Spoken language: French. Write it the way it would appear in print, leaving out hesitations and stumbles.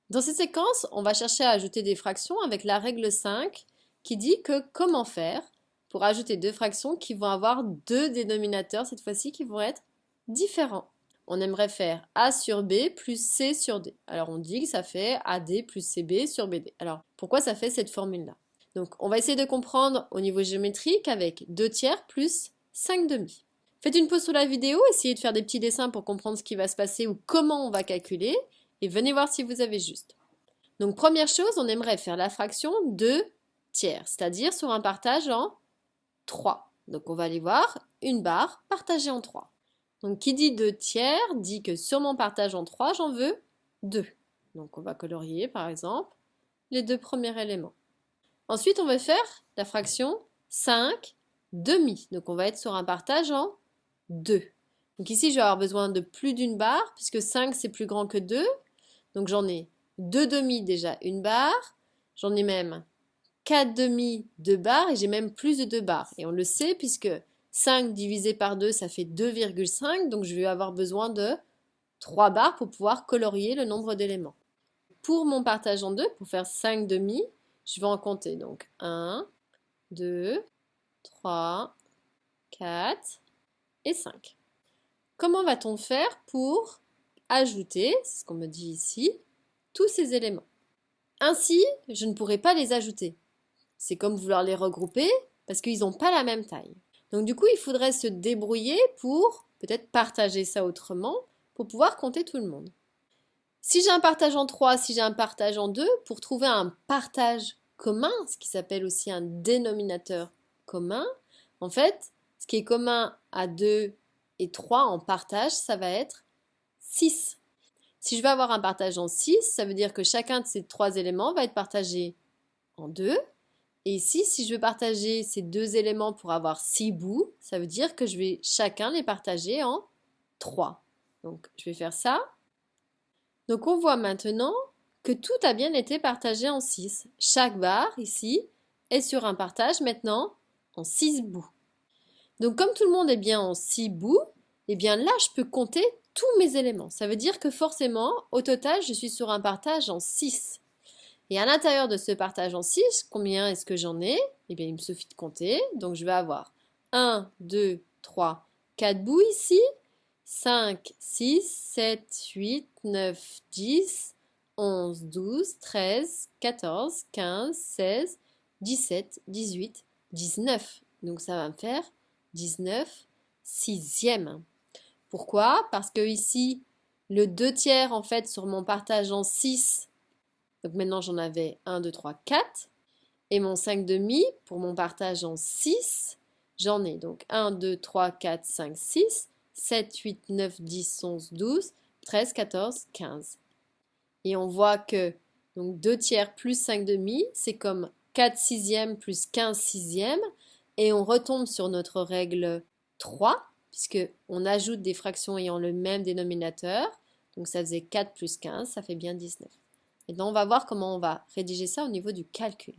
Dans cette séquence, on va chercher à ajouter des fractions avec la règle 5 qui dit que comment faire pour ajouter deux fractions qui vont avoir deux dénominateurs cette fois-ci qui vont être différents. On aimerait faire A sur B plus C sur D. Alors on dit que ça fait AD plus CB sur BD. Alors pourquoi ça fait cette formule-là? Donc on va essayer de comprendre au niveau géométrique avec 2 tiers plus 5 demi. Faites une pause sur la vidéo, essayez de faire des petits dessins pour comprendre ce qui va se passer ou comment on va calculer et venez voir si vous avez juste. Donc première chose, on aimerait faire la fraction 2 tiers, c'est-à-dire sur un partage en 3. Donc on va aller voir une barre partagée en 3. Donc qui dit 2 tiers dit que sur mon partage en 3, j'en veux 2. Donc on va colorier par exemple les deux premiers éléments. Ensuite on va faire la fraction 5 demi. Donc on va être sur un partage en 2. Donc ici je vais avoir besoin de plus d'une barre puisque 5 c'est plus grand que 2. Donc j'en ai 2 demi déjà une barre. J'en ai même 4 demi 2 barres et j'ai même plus de 2 barres. Et on le sait puisque 5 divisé par 2 ça fait 2,5. Donc je vais avoir besoin de 3 barres pour pouvoir colorier le nombre d'éléments. Pour mon partage en 2, pour faire 5 demi, je vais en compter. Donc 1, 2, 3, 4 et 5. Comment va-t-on faire pour ajouter, c'est ce qu'on me dit ici, tous ces éléments? Ainsi, je ne pourrai pas les ajouter. C'est comme vouloir les regrouper parce qu'ils n'ont pas la même taille. Donc du coup, il faudrait se débrouiller pour peut-être partager ça autrement pour pouvoir compter tout le monde. Si j'ai un partage en 3, si j'ai un partage en 2, pour trouver un partage commun, ce qui s'appelle aussi un dénominateur commun, en fait, ce qui est commun à 2 et 3 en partage, ça va être 6. Si je veux avoir un partage en 6, ça veut dire que chacun de ces trois éléments va être partagé en 2. Et ici, si je veux partager ces deux éléments pour avoir 6 bouts, ça veut dire que je vais chacun les partager en 3. Donc, je vais faire ça. Donc, on voit maintenant que tout a bien été partagé en 6. Chaque barre, ici, est sur un partage maintenant en 6 bouts. Donc, comme tout le monde est bien en 6 bouts, eh bien là, je peux compter tous mes éléments. Ça veut dire que forcément, au total, je suis sur un partage en 6. Et à l'intérieur de ce partage en 6, combien est-ce que j'en ai? Eh bien, il me suffit de compter. Donc, je vais avoir 1, 2, 3, 4 bouts ici. 5, 6, 7, 8, 9, 10, 11, 12, 13, 14, 15, 16, 17, 18, 19. Donc, ça va me faire 19 sixièmes. Pourquoi? Parce que ici, le 2 tiers, en fait, sur mon partage en 6, donc maintenant j'en avais 1, 2, 3, 4. Et mon 5 demi, pour mon partage en 6, j'en ai donc 1, 2, 3, 4, 5, 6, 7, 8, 9, 10, 11, 12, 13, 14, 15. Et on voit que donc 2 tiers plus 5 demi, c'est comme 4 sixièmes plus 15 sixièmes. Et on retombe sur notre règle 3, puisqu'on ajoute des fractions ayant le même dénominateur. Donc ça faisait 4 plus 15, ça fait bien 19. Maintenant, on va voir comment on va rédiger ça au niveau du calcul.